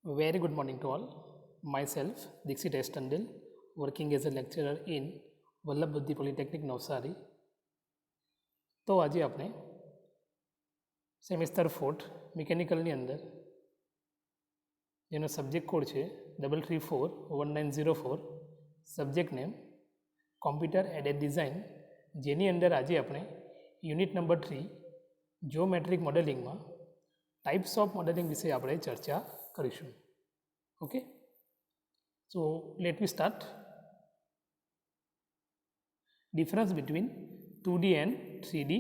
Very good morning to all. Myself, Dixit S. Tandil, working as a lecturer in Vallabh બુદ્ધિ polytechnic Navsari. તો આજે આપણે semester 4 મિકેનિકલની અંદર જેનો સબ્જેક્ટ કોડ છે 3341904, subject name computer aided design, જેની અંદર આજે આપણે યુનિટ નંબર 3 જીઓમેટ્રિક મોડેલિંગમાં ટાઈપ્સ ઓફ મોડેલિંગ વિશે આપણે ચર્ચા કરીશું. Okay, so let we start. Difference between 2D and 3D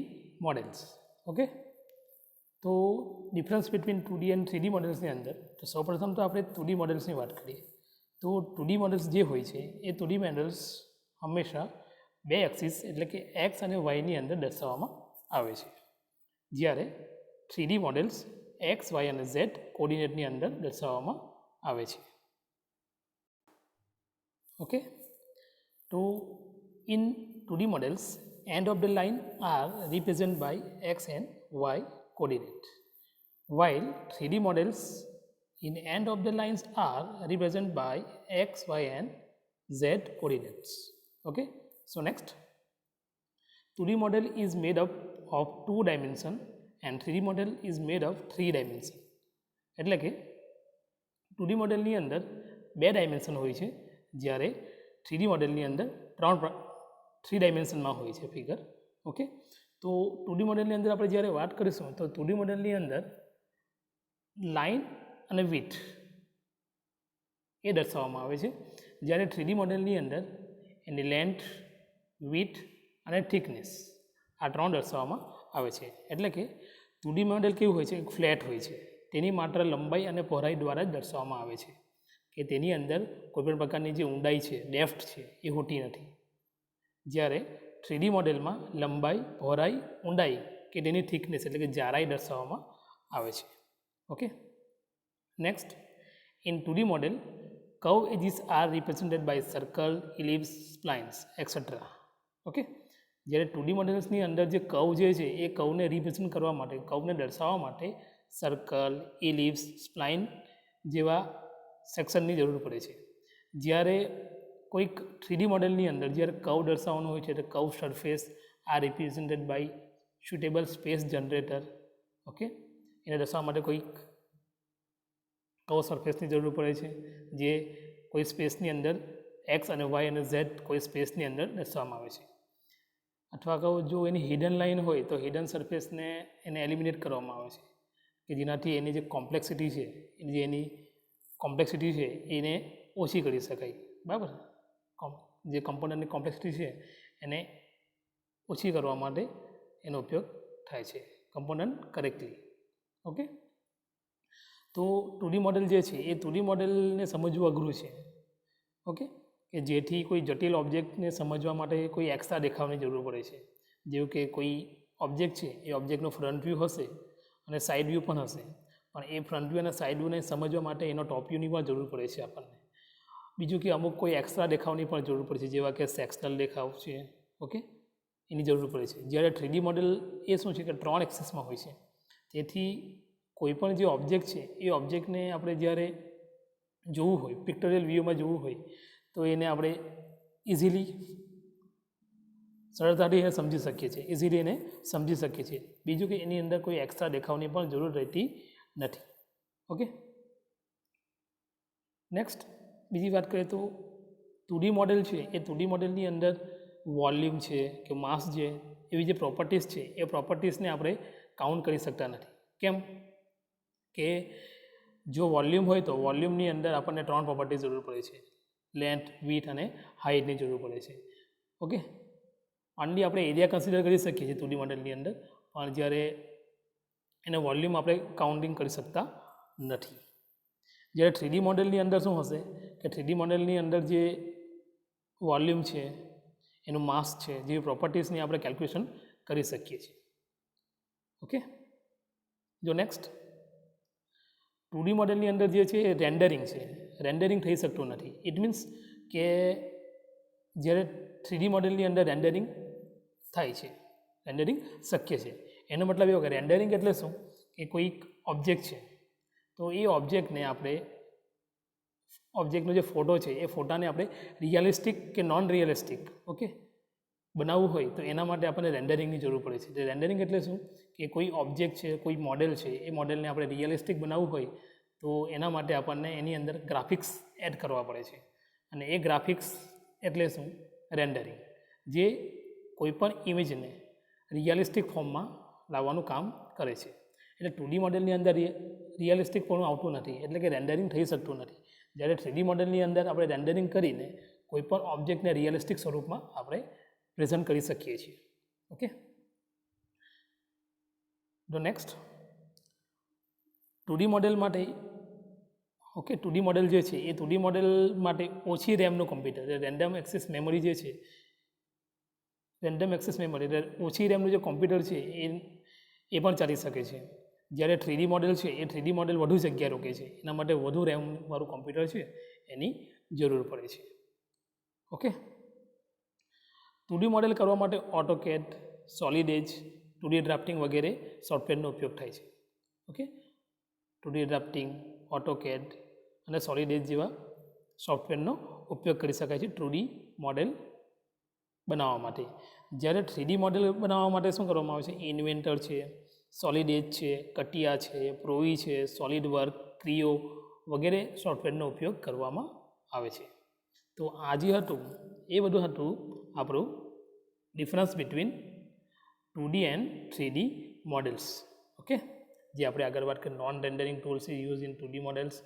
models. Okay, તો difference between 2D and 3D મોડલ્સની અંદર તો સૌપ્રથમ તો આપણે 2D મોડલ્સની વાત કરીએ. તો 2D મોડલ્સ જે હોય છે એ 2D મોડલ્સ હંમેશા બે એક્સિસ એટલે કે એક્સ અને વાયની અંદર દર્શાવવામાં આવે છે, જ્યારે 3D મોડલ્સ એક્સ, વાય અને ઝેડ કોર્ડિનેટની અંદર દર્શાવવામાં આવે છે. ઓકે, તો in 2D models, end of the line are represented by x and y coordinate, while 3D models in end of the lines are represented by x, y and z coordinates. Okay, so next, 2D model is made up of 2 dimension and 3D model is made of 3 dimension. એટલે કે 2D મોડેલની અંદર 2 dimension હોય છે, જ્યારે 3D મોડેલની અંદર 3 ડાયમેન્શનમાં હોય છે ફિગર. ઓકે, તો 2D મોડેલની અંદર આપણે જ્યારે વાત કરીશું તો 2D મોડેલની અંદર લાઇન અને વિડ્થ એ દર્શાવવામાં આવે છે, જ્યારે 3D મોડેલની અંદર એની લેન્થ, વિડ્થ અને થિકનેસ આ 3 દર્શાવવામાં આવે છે. એટલે કે 2D મોડેલ કેવું હોય છે, એક ફ્લેટ હોય છે, તેની માત્ર લંબાઈ અને પહોળાઈ દ્વારા જ દર્શાવવામાં આવે છે, કે તેની અંદર કોઈપણ પ્રકારની જે ઊંડાઈ છે, ડેપ્થ છે એ હોતી નથી. જ્યારે 3D મોડેલમાં લંબાઈ, પહોળાઈ, ઊંડાઈ કે તેની થિકનેસ એટલે કે જાડાઈ દર્શાવવામાં આવે છે. Okay, next, in 2D model curve edges are represented by circle, ellipse, splines etcetera. Okay, જ્યારે 2D મોડેલ્સની અંદર જે કર્વ જે છે એ કર્વને રિપ્રેઝેન્ટ કરવા માટે, કર્વને દર્શાવવા માટે સર્કલ, ઇલિપ્સ, સ્પ્લાઇન જેવા સેક્શનની જરૂર પડે છે. જ્યારે કોઈક 3D મોડેલની અંદર જ્યારે કર્વ દર્શાવવાનું હોય છે તો curve surface are represented by suitable space generator. Okay, એને દર્શાવવા માટે કોઈક કર્વ સરફેસની જરૂર પડે છે, જે કોઈ સ્પેસની અંદર એક્સ અને વાય અને ઝેડ કોઈ સ્પેસની અંદર દર્શાવવામાં આવે છે. અથવા કહું જો એની હિડન લાઇન હોય તો હિડન સરફેસને એને એલિમિનેટ કરવામાં આવે છે, કે જેનાથી એની જે કોમ્પ્લેક્સિટી છે, એની કોમ્પ્લેક્સિટી છે એને ઓછી કરી શકાય. બરાબર, જે કમ્પોનન્ટની કોમ્પ્લેક્સિટી છે એને ઓછી કરવા માટે એનો ઉપયોગ થાય છે, કમ્પોનન્ટ કરેક્ટલી. ઓકે, તો 2D મોડેલ જે છે એ 2D મોડેલને સમજવું અઘરું છે. ઓકે, કે જેથી કોઈ જટિલ ઓબ્જેક્ટને સમજવા માટે કોઈ એક્સ્ટ્રા દેખાવની જરૂર પડે છે. જેવું કે કોઈ ઓબ્જેક્ટ છે એ ઓબ્જેક્ટનો ફ્રન્ટ વ્યૂ હશે અને સાઇડ વ્યૂ પણ હશે, પણ એ ફ્રન્ટ વ્યૂ અને સાઇડ વ્યૂને સમજવા માટે એનો ટોપ વ્યૂની પણ જરૂર પડે છે આપણને. બીજું કે અમુક કોઈ એક્સ્ટ્રા દેખાવની પણ જરૂર પડે છે, જેવા કે સેક્શનલ દેખાવ છે. ઓકે, એની જરૂર પડે છે. જ્યારે 3D મોડેલ એ શું છે કે 3 એક્સિસમાં હોય છે, તેથી કોઈપણ જે ઓબ્જેક્ટ છે એ ઓબ્જેક્ટને આપણે જ્યારે જોવું હોય, પિક્ટોરિયલ વ્યૂમાં જોવું હોય તો એને આપણે ઇઝીલી સરળતાથી એને સમજી શકીએ છીએ. બીજું કે એની અંદર કોઈ એક્સ્ટ્રા દેખાવની પણ જરૂર રહેતી નથી. ઓકે, નેક્સ્ટ, બીજી વાત કરીએ તો 2D મોડેલ છે એ 2D મોડેલની અંદર વોલ્યુમ છે કે માસ છે એવી જે પ્રોપર્ટીઝ છે એ પ્રોપર્ટીઝને આપણે કાઉન્ટ કરી શકતા નથી. કેમ કે જો વોલ્યુમ હોય તો વોલ્યુમની અંદર આપણને 3 પ્રોપર્ટીઝ જરૂર પડે છે, લેન્થ, વિડ્થ અને હાઇટની જરૂર પડે છે. ઓકે, ઓનલી આપણે એરિયા કન્સિડર કરી શકીએ છીએ 2D મોડેલની અંદર, પણ જ્યારે એને વોલ્યુમ આપણે કાઉન્ટિંગ કરી શકતા નથી. જ્યારે 3D મોડેલની અંદર શું હશે કે 3D મોડેલની અંદર જે વોલ્યુમ છે, એનું માસ છે, જેવી પ્રોપર્ટીઝની આપણે કેલ્ક્યુલેશન કરી શકીએ છીએ. ઓકે, જો નેક્સ્ટ, 2D મોડેલની અંદર જે છે એ રેન્ડરિંગ થઈ શકતું નથી. ઇટ મીન્સ કે જ્યારે 3D મોડેલની અંદર રેન્ડરિંગ થાય છે, રેન્ડરિંગ શક્ય છે. એનો મતલબ એવો કે રેન્ડરિંગ એટલે શું કે કોઈક ઓબ્જેક્ટ છે તો એ ઓબ્જેક્ટને આપણે ઓબ્જેક્ટનો જે ફોટો છે એ ફોટાને આપણે રિયલિસ્ટિક કે નોન રિયલિસ્ટિક ઓકે બનાવવું હોય તો એના માટે આપણને રેન્ડરિંગની જરૂર પડે છે. રેન્ડરિંગ એટલે શું કે કોઈ ઓબ્જેક્ટ છે, કોઈ મોડેલ છે, એ મોડેલને આપણે રિયલિસ્ટિક બનાવવું હોય તો એના માટે આપણને એની અંદર ગ્રાફિક્સ એડ કરવા પડે છે. અને એ ગ્રાફિક્સ એટલે શું? રેન્ડરિંગ, જે કોઈપણ ઇમેજને રિયલિસ્ટિક ફોર્મમાં લાવવાનું કામ કરે છે. એટલે 2D મોડેલની અંદર રિયલિસ્ટિક પણ આવતું નથી, એટલે કે રેન્ડરિંગ થઈ શકતું નથી. જ્યારે 3D મોડેલની અંદર આપણે રેન્ડરિંગ કરીને કોઈપણ ઓબ્જેક્ટને રિયલિસ્ટિક સ્વરૂપમાં આપણે પ્રેઝન્ટ કરી શકીએ છીએ. ઓકે, તો નેક્સ્ટ 2D મોડેલ માટે ઓકે 2D મોડેલ જે છે એ 2D મોડેલ માટે ઓછી રેમનું કોમ્પ્યુટર, રેન્ડમ એક્સેસ મેમરી જે છે, રેન્ડમ એક્સેસ મેમરી એટલે ઓછી રેમનું જે કોમ્પ્યુટર છે એ પણ ચાલી શકે છે. જ્યારે 3D મોડેલ છે એ 3D મોડેલ વધુ જગ્યા રોકે છે, એના માટે વધુ રેમવાળું કોમ્પ્યુટર છે એની જરૂર પડે છે. ઓકે, 2D મોડેલ કરવા માટે AutoCAD, સોલિડ એજ, 2D ડ્રાફ્ટિંગ વગેરે સોફ્ટવેરનો ઉપયોગ થાય છે. ઓકે, 2D ડ્રાફ્ટિંગ, AutoCAD અને સોલિડ એજ જેવા સોફ્ટવેરનો ઉપયોગ કરી શકાય છે 2D મોડેલ બનાવવા માટે. જ્યારે 3D મોડેલ બનાવવા માટે શું કરવામાં આવે છે? ઇન્વેન્ટર છે, સોલિડ એજ છે, કટિયા છે, પ્રોવી છે, સોલિડ વર્ક, ક્રિયો વગેરે સોફ્ટવેરનો ઉપયોગ કરવામાં આવે છે. તો આ જે હતું એ બધું હતું આપણું difference between 2D and 3D models. Okay, જે આપણે આગળ વાત કરી non rendering tools use in 2D models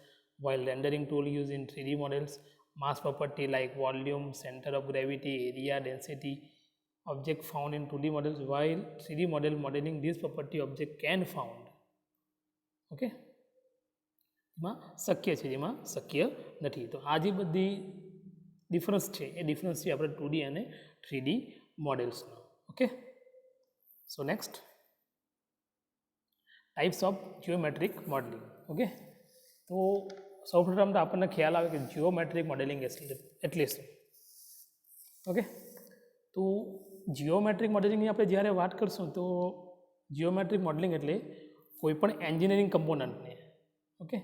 while rendering tool used in 3D models, mass property like volume, center of gravity, area, density, object found in 2D models, while 3D model modeling these property object can found. Okay, એમાં શક્ય છે, જેમાં શક્ય નથી. તો આ જે બધી ડિફરન્સ છે એ ડિફરન્સ છે આપણે 2D અને 3D મોડેલ્સનો. Okay, so next types of geometric modelling. Okay, તો સૌપ્રથમ તો આપણને ખ્યાલ આવે કે જીઓમેટ્રિક મોડેલિંગ એટલે શું. ઓકે, તો જીઓમેટ્રિક મોડેલિંગની આપણે જ્યારે વાત કરશું તો જીઓમેટ્રિક મોડેલિંગ એટલે કોઈપણ એન્જિનિયરિંગ કમ્પોનન્ટને ઓકે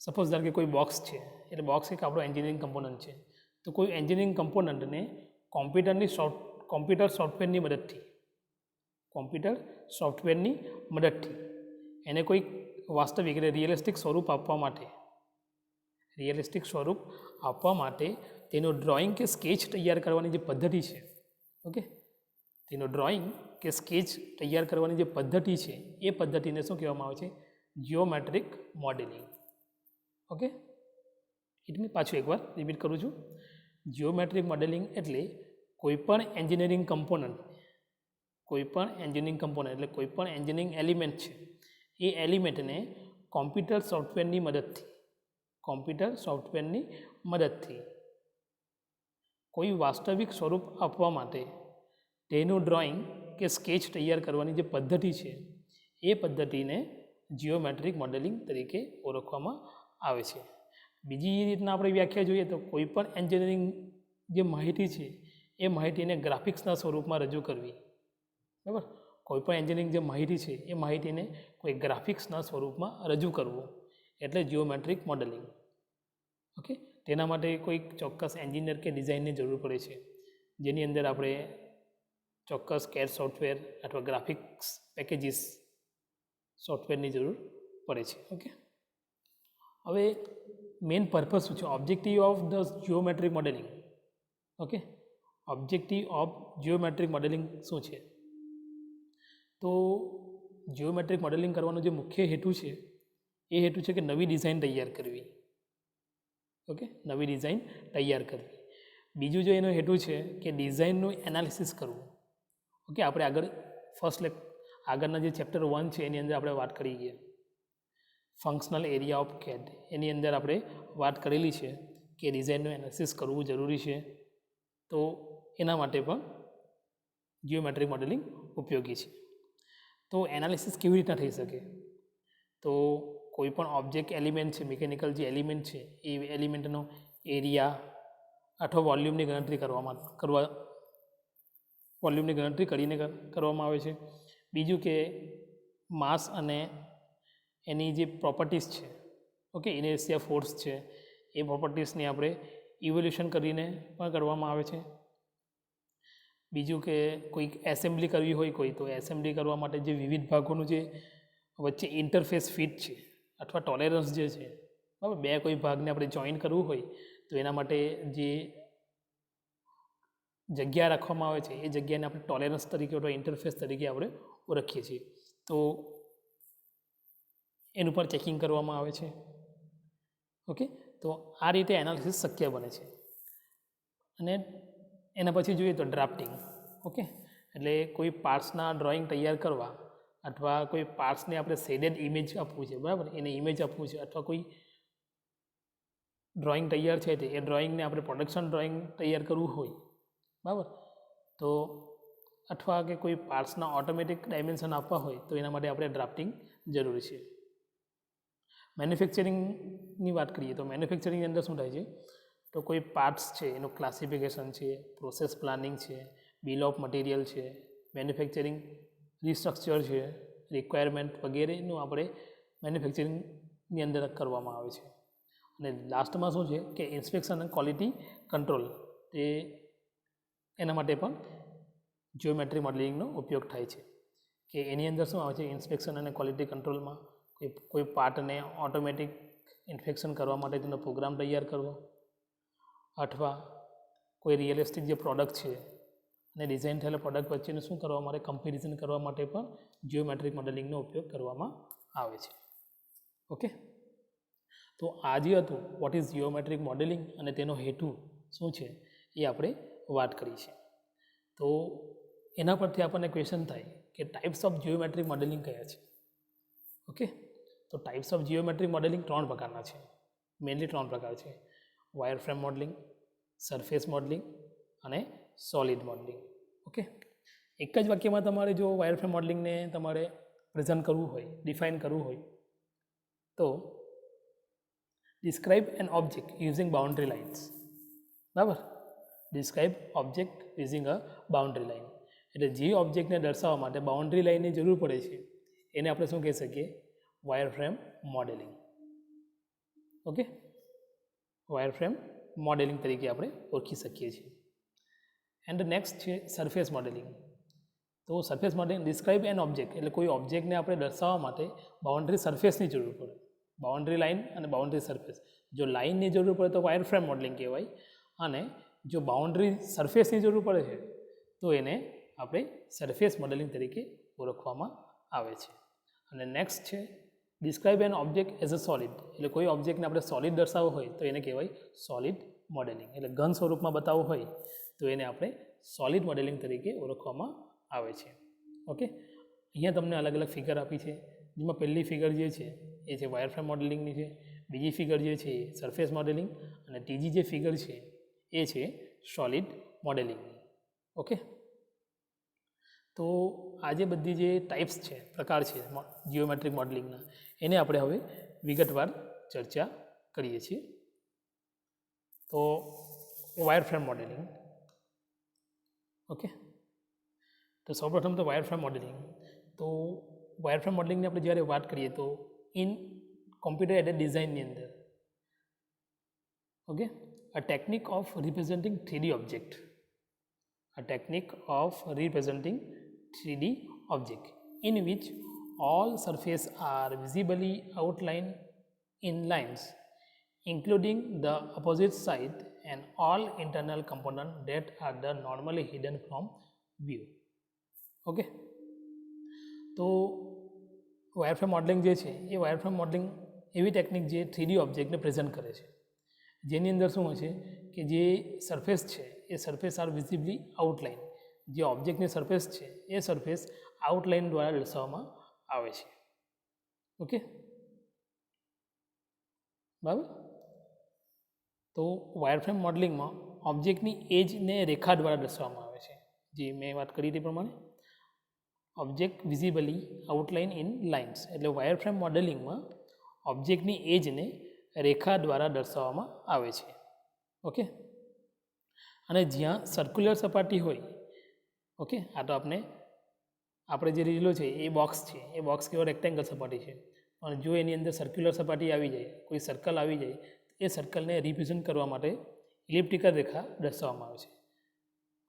સપોઝ ધારો કે કોઈ બોક્સ છે, એટલે બોક્સ એક આપણો એન્જિનિયરિંગ કમ્પોનન્ટ છે, તો કોઈ એન્જિનિયરિંગ કમ્પોનન્ટને કોમ્પ્યુટર સોફ્ટવેરની મદદથી એને કોઈ વાસ્તવિક એટલે રિયલિસ્ટિક સ્વરૂપ આપવા માટે તેનો ડ્રોઈંગ કે સ્કેચ તૈયાર કરવાની જે પદ્ધતિ છે, ઓકે, તેનો ડ્રોઈંગ કે સ્કેચ તૈયાર કરવાની જે પદ્ધતિ છે એ પદ્ધતિને શું કહેવામાં આવે છે? Geometric modelling. ઓકે, એટલે પાછું એકવાર રિપીટ કરું છું. જીઓમેટ્રિક મોડેલિંગ એટલે કોઈપણ એન્જિનિયરિંગ કમ્પોનન્ટ એટલે કોઈપણ એન્જિનિયરિંગ એલિમેન્ટ છે, એ એલિમેન્ટને કોમ્પ્યુટર સોફ્ટવેરની મદદથી કોઈ વાસ્તવિક સ્વરૂપ આપવા માટે તેનું ડ્રોઈંગ કે સ્કેચ તૈયાર કરવાની જે પદ્ધતિ છે એ પદ્ધતિને જીઓમેટ્રિક મોડેલિંગ તરીકે ઓળખવામાં આવે છે. બીજી રીતના આપણે વ્યાખ્યા જોઈએ તો કોઈપણ એન્જિનિયરિંગ જે માહિતી છે એ માહિતીને ગ્રાફિક્સના સ્વરૂપમાં રજૂ કરવી. બરાબર, કોઈપણ એન્જિનિયરિંગ જે માહિતી છે એ માહિતીને કોઈ ગ્રાફિક્સના સ્વરૂપમાં રજૂ કરવું એટલે જીઓમેટ્રિક મોડેલિંગ. ઓકે, તેના માટે કોઈ ચોક્કસ એન્જિનિયર કે ડિઝાઇનની જરૂર પડે છે, જેની અંદર આપણે ચોક્કસ CAD સોફ્ટવેર અથવા ગ્રાફિક્સ પેકેજીસ સોફ્ટવેરની જરૂર પડે છે. ઓકે, હવે મેઇન પર્પઝ શું છે? Objective of the geometric modelling. Okay, objective of geometric modelling શું છે? તો જીઓમેટ્રિક મોડેલિંગ કરવાનો જે મુખ્ય હેતુ છે એ હેતુ છે કે નવી ડિઝાઇન તૈયાર કરવી. ઓકે, નવી ડિઝાઇન તૈયાર કરવી. બીજું જો એનો હેતુ છે કે ડિઝાઇનનું એનાલિસિસ કરવું. ઓકે, આપણે આગળના જે ચેપ્ટર 1 છે એની અંદર આપણે વાત કરી ગયા ફંક્શનલ એરિયા ઓફ CAD, એની અંદર આપણે વાત કરેલી છે કે ડિઝાઇનનું એનાલિસિસ કરવું જરૂરી છે. તો એના માટે પણ જીઓમેટ્રિક મોડેલિંગ ઉપયોગી છે. તો એનાલિસિસ કેવી રીતના થઈ શકે? તો કોઈ પણ ઓબ્જેક્ટ એલિમેન્ટ છે, મિકેનિકલ જે એલિમેન્ટ છે એ એલિમેન્ટનો એરિયા અથવા વોલ્યુમની ગણતરી કરીને કરવામાં આવે છે. બીજું કે માસ અને એની જે પ્રોપર્ટીઝ છે, ઓકે, ઇનર્શિયા ફોર્સ છે, એ પ્રોપર્ટીઝની આપણે ઇવોલ્યુશન કરીને પણ કરવામાં આવે છે. બીજું કે કોઈક એસેમ્બલી કરવી હોય કોઈ, તો એસેમ્બલી કરવા માટે જે વિવિધ ભાગોનું જે વચ્ચે ઇન્ટરફેસ ફિટ છે અથવા ટોલેરન્સ જે છે, બરાબર, બે કોઈ ભાગને આપણે જોઈન કરવું હોય તો એના માટે જે જગ્યા રાખવામાં આવે છે એ જગ્યાને આપણે ટોલેરન્સ તરીકે અથવા ઇન્ટરફેસ તરીકે આપણે ઓળખીએ છીએ. તો એનું પણ ચેકિંગ કરવામાં આવે છે. ઓકે, તો આ રીતે એનાલિસિસ શક્ય બને છે. અને એના પછી જોઈએ તો ડ્રાફ્ટિંગ. ઓકે, એટલે કોઈ પાર્ટ્સના ડ્રોઈંગ તૈયાર કરવા અથવા કોઈ પાર્ટ્સને આપણે શેડેડ ઇમેજ આપવું છે, બરાબર, એને ઇમેજ આપવું છે, અથવા કોઈ ડ્રોઈંગ તૈયાર છે તે એ ડ્રોઈંગને આપણે પ્રોડક્શન ડ્રોઈંગ તૈયાર કરવું હોય, બરાબર, તો અથવા કે કોઈ પાર્ટ્સના ઓટોમેટિક ડાયમેન્શન આપવા હોય તો એના માટે આપણે ડ્રાફ્ટિંગ જરૂરી છે. મેન્યુફેક્ચરિંગની વાત કરીએ તો મેન્યુફેક્ચરિંગની અંદર શું થાય છે, તો કોઈ પાર્ટ્સ છે એનું ક્લાસિફિકેશન છે, પ્રોસેસ પ્લાનિંગ છે, બિલ ઓફ મટીરિયલ છે, મેન્યુફેક્ચરિંગ રિસ્ટ્રક્ચર છે, રિક્વાયરમેન્ટ વગેરેનું આપણે મેન્યુફેક્ચરિંગની અંદર કરવામાં આવે છે. અને લાસ્ટમાં શું છે કે ઇન્સ્પેક્શન અને ક્વોલિટી કંટ્રોલ, તે એના માટે પણ જિયોમેટ્રિક મોડેલિંગનો ઉપયોગ થાય છે. કે એની અંદર શું આવે છે, ઇન્સ્પેક્શન અને ક્વોલિટી કંટ્રોલમાં કોઈ પાર્ટને ઓટોમેટિક ઇન્સ્પેક્શન કરવા માટે તેનો પ્રોગ્રામ તૈયાર કરવો, અથવા કોઈ રિયલિસ્ટિક જે પ્રોડક્ટ છે અને ડિઝાઇન થયેલા પ્રોડક્ટ વચ્ચેનું શું કરવા માટે કમ્પેરિઝન કરવા માટે પણ જિયોમેટ્રિક મોડેલિંગનો ઉપયોગ કરવામાં આવે છે. ઓકે, તો આ જે હતું વોટ ઇઝ જિયોમેટ્રિક મોડેલિંગ અને તેનો હેતુ શું છે એ આપણે વાત કરી છે. તો એના પરથી આપણને ક્વેશ્ચન થાય કે ટાઈપ્સ ઓફ જિયોમેટ્રિક મોડેલિંગ કયા છે. ઓકે, તો ટાઈપ્સ ઓફ જિયોમેટ્રિક મોડેલિંગ 3 પ્રકારના છે, મેઇનલી 3 પ્રકાર છે: વાયરફ્રેમ મોડેલિંગ, સરફેસ મોડેલિંગ અને સોલિડ મોડેલિંગ. ઓકે, એક જ વાક્યમાં તમારે જો વાયરફ્રેમ મોડેલિંગને તમારે પ્રેઝન્ટ કરવું હોય, ડિફાઇન કરવું હોય તો describe an object using boundary lines. બરાબર, describe object using a boundary line, એટલે જે ઓબ્જેક્ટને દર્શાવવા માટે બાઉન્ડ્રી લાઇનની જરૂર પડે છે એને આપણે શું કહી શકીએ, wireframe modelling. Okay, wireframe modelling તરીકે આપણે ઓળખી શકીએ છીએ. એન્ડ નેક્સ્ટ છે સરફેસ મોડેલિંગ. તો surface modelling describe an object, એટલે કોઈ ઓબ્જેક્ટને આપણે દર્શાવવા માટે બાઉન્ડ્રી સરફેસની જરૂર પડે, બાઉન્ડ્રી લાઇન અને બાઉન્ડ્રી સરફેસ. જો લાઇનની જરૂર પડે તો વાયરફ્રેમ મોડેલિંગ કહેવાય, અને જો બાઉન્ડ્રી સરફેસની જરૂર પડે છે તો એને આપણે સરફેસ મોડેલિંગ તરીકે ઓળખવામાં આવે છે. અને નેક્સ્ટ છે describe an object as a solid, એટલે કોઈ ઓબ્જેક્ટને આપણે સોલિડ દર્શાવવો હોય તો એને કહેવાય સોલિડ મોડેલિંગ, એટલે ઘન સ્વરૂપમાં બતાવવું હોય તો એને આપણે સોલિડ મોડેલિંગ તરીકે ઓળખવામાં આવે છે. ઓકે, અહીંયા તમને અલગ અલગ ફિગર આપી છે, જેમાં પહેલી ફિગર જે છે એ છે વાયરફ્રેમ મોડેલિંગની છે, બીજી ફિગર જે છે એ સરફેસ મોડેલિંગ, અને ત્રીજી જે ફિગર છે એ છે સોલિડ મોડેલિંગની. ઓકે, તો આ જે બધી જે ટાઈપ્સ છે, પ્રકાર છે જિયોમેટ્રિક મોડેલિંગના, એને આપણે હવે વિગતવાર ચર્ચા કરીએ છીએ. તો વાયરફ્રેમ મોડેલિંગ. ઓકે, તો સૌપ્રથમ તો વાયરફ્રેમ મોડેલિંગ. તો વાયરફ્રેમ મોડેલિંગની આપણે જ્યારે વાત કરીએ તો ઇન કોમ્પ્યુટર એડેડ ડિઝાઇનની અંદર, okay, a technique of representing 3D object, a technique of representing 3D object in which all surface are visibly outlined in lines including the opposite side and all internal components that are the normally hidden from view. Okay, તો wireframe modelling જે છે એ wireframe modelling એવી technique જે 3D ઓબ્જેક્ટને present કરે છે, જેની અંદર શું હોય છે કે જે સરફેસ છે એ સરફેસ આર વિઝિબલી આઉટલાઇન, જે ઓબ્જેક્ટની સરફેસ છે એ સરફેસ આઉટલાઇન દ્વારા દર્શાવવામાં આવે છે. ઓકે, બરાબર. તો વાયરફ્રેમ મોડેલિંગમાં ઓબ્જેક્ટની એજને રેખા દ્વારા દર્શાવવામાં આવે છે, જે મેં વાત કરી તે પ્રમાણે ઓબ્જેક્ટ વિઝિબલી આઉટલાઇન ઇન લાઇન્સ, એટલે વાયરફ્રેમ મોડેલિંગમાં ઓબ્જેક્ટની એજને રેખા દ્વારા દર્શાવવામાં આવે છે. ઓકે, અને જ્યાં સર્ક્યુલર સપાટી હોય, ઓકે, આ તો આપણે જે લીધેલો છે એ બોક્સ છે, એ બોક્સ કેવો રેક્ટેંગલ સપાટી છે, પણ જો એની અંદર સર્ક્યુલર સપાટી આવી જાય, કોઈ સર્કલ આવી જાય, તો એ સર્કલને રિપ્રેઝન્ટ કરવા માટે ઇલિપ્ટિકલ રેખા દર્શાવવામાં આવે છે.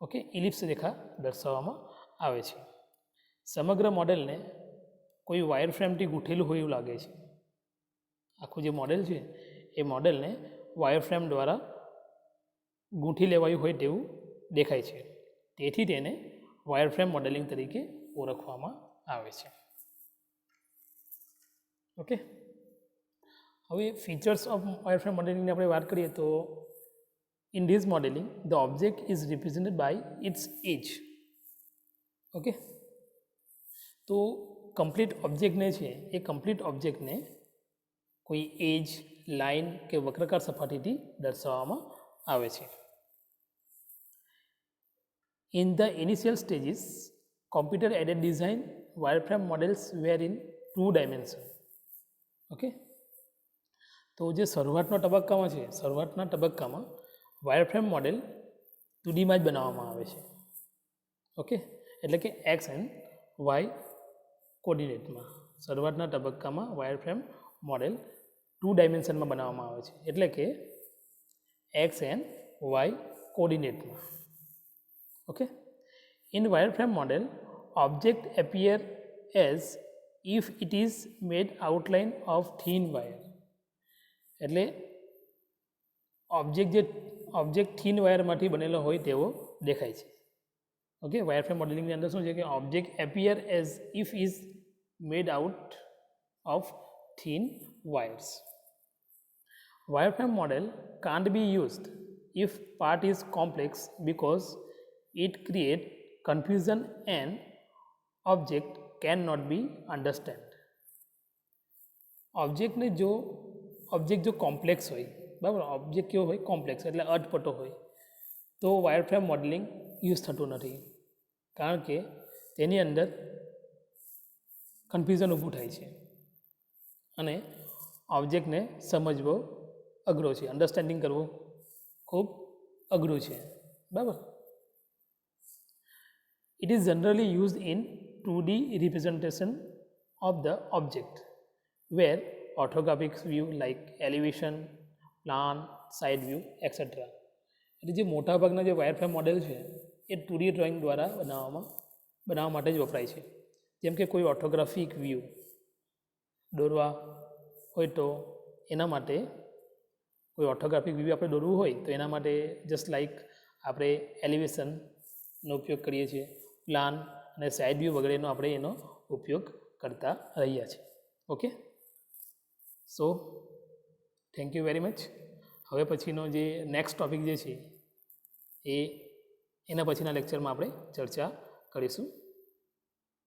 ઓકે, ઇલિપ્સ રેખા દર્શાવવામાં આવે છે. સમગ્ર મોડેલને કોઈ વાયર ફ્રેમથી ગૂંથેલું હોય એવું લાગે છે. આખું જે મોડેલ છે એ મોડેલને વાયર ફ્રેમ દ્વારા ગૂંથી લેવાયું હોય તેવું દેખાય છે. તેથી તેને વાયર ફ્રેમ મોડેલિંગ તરીકે ઓળખવામાં આવે છે. ઓકે, હવે ફીચર્સ ઓફ વાયર ફ્રેમ મોડેલિંગની આપણે વાત કરીએ તો in this modelling the object is represented by its edge. Okay, તો કમ્પ્લીટ ઓબ્જેક્ટને છે એ કમ્પ્લીટ ઓબ્જેક્ટને કોઈ એજ, લાઇન કે વક્રકાર સપાટીથી દર્શાવવામાં આવે છે. In the initial stages, computer-aided design wireframe models were in 2 dimensions. Okay, તો જે શરૂઆતના તબક્કામાં વાયરફ્રેમ મોડેલ 2Dમાં જ બનાવવામાં આવે છે. ઓકે, એટલે કે એક્સ એન્ડ વાય કોર્ડિનેટમાં શરૂઆતના તબક્કામાં વાયરફ્રેમ મોડેલ 2 ડાયમેન્શનમાં બનાવવામાં આવે છે, એટલે કે એક્સ એન્ડ વાય કોર્ડિનેટમાં. Okay, in wireframe model, object appear as if it is made outline of thin wire. એટલે ઓબ્જેક્ટ થીન વાયરમાંથી બનેલો હોય તેવો દેખાય છે. ઓકે, વાયરફ્રેમ મોડેલિંગની અંદર શું છે કે object appear as if is made out of thin wires. Wireframe model can't be used if part is complex because it creates confusion and object cannot be understand. Object જો complex હોય, બરાબર, object કેવો હોય complex એટલે અટપટો હોય તો wireframe modelling use થતું નથી, કારણ કે તેની અંદર કન્ફ્યુઝન ઊભું થાય છે અને ઓબ્જેક્ટને સમજવો અઘરો છે, અન્ડરસ્ટેન્ડિંગ કરવું ખૂબ અઘરું છે, બરાબર. It is generally used in 2D representation of the object, where orthographic view like elevation, plan, side view, etc. એટલે જે મોટાભાગના જે વાયરફ્રેમ મોડેલ છે એ 2D ડ્રોઈંગ દ્વારા બનાવવા માટે જ વપરાય છે. જેમ કે કોઈ ઓર્થોગ્રાફિક વ્યૂ દોરવા હોય તો એના માટે કોઈ ઓર્થોગ્રાફિક વ્યૂ આપણે દોરવું હોય તો એના માટે જસ્ટ લાઈક આપણે એલિવેશનનો ઉપયોગ કરીએ છીએ, પ્લાન અને સાઇડ વ્યૂ વગેરેનો આપણે એનો ઉપયોગ કરતા રહ્યા છીએ. Okay, so thank you very much. હવે પછીનો જે નેક્સ્ટ ટૉપિક જે છે એના પછીના લેક્ચરમાં આપણે ચર્ચા કરીશું.